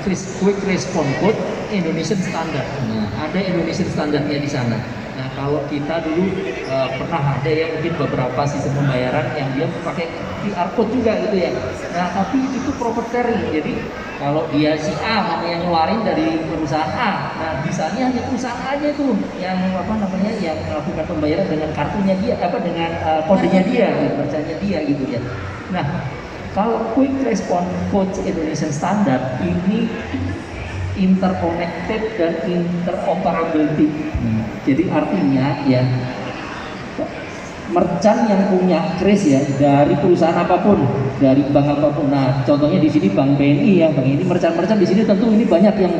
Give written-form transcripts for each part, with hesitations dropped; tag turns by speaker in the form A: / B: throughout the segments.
A: Quick Response Code Indonesian Standard. Ada Indonesian Standardnya di sana. Nah, kalau kita dulu pernah ada ya mungkin beberapa sistem pembayaran yang dia pakai QR code juga gitu ya. Nah, tapi itu proprietary. Jadi kalau dia si A mana yang ngeluarin dari perusahaan A, nah bisanya hanya perusahaan A aja tuh yang yang melakukan pembayaran dengan kartunya dia, dengan kodenya dia, bacanya dia gitu ya. Nah, kalau Quick Response Code Indonesian Standard ini interconnected dan interoperability. Jadi artinya ya merchant yang punya kris ya dari perusahaan apapun, dari bank apapun. Nah, contohnya di sini Bank BNI ya, Bank ini merchant di sini tentu ini banyak yang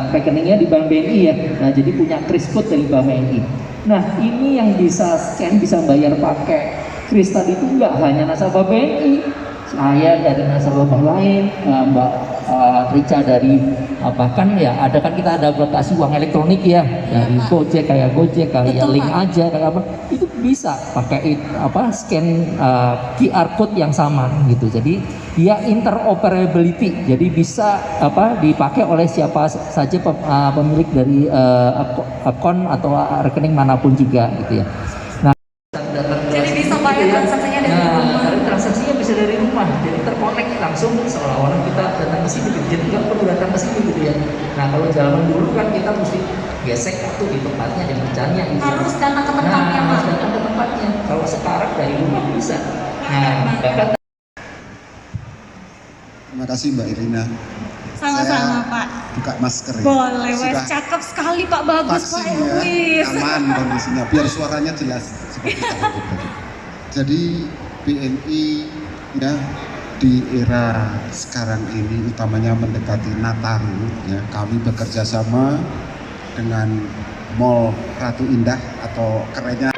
A: rekeningnya di Bank BNI ya. Nah, jadi punya kris code dari Bank BNI. Nah, ini yang bisa scan, bisa bayar pakai kris tadi itu enggak hanya nasabah BNI. Saya dari nasabah bank lain, Mbak Rica dari bahkan ya kita ada aplikasi uang elektronik ya dari Gojek kayak Link aja kayak apa itu bisa pakai scan QR code yang sama gitu. Jadi dia interoperability, jadi bisa dipakai oleh siapa saja pemilik dari akun atau rekening manapun juga gitu ya. Nah,
B: jadi bisa bayar transaksinya dari rumah.
A: Transaksinya bisa dari rumah, jadi terkonek langsung seolah-olah kita datang ke sini, jadi nggak perlu datang ke sini gitu ya. Nah, kalau zaman dulu kan kita mesti gesek kartu di tempatnya dan bacanya gitu.
B: Harus datang ke tempatnya,
A: harus datang ke tempatnya. Kalau sekarang dari rumah bisa. Nah, bahkan
C: terima kasih Mbak Irina.
B: Sama-sama Pak.
C: Buka masker ya.
B: Boleh, wes cakep sekali Pak, bagus Pak Erwis.
C: Aman kondisinya, biar suaranya jelas seperti tadi. Jadi BNI ya di era sekarang ini utamanya mendekati Nataru ya, kami bekerja sama dengan Mall Ratu Indah atau kerennya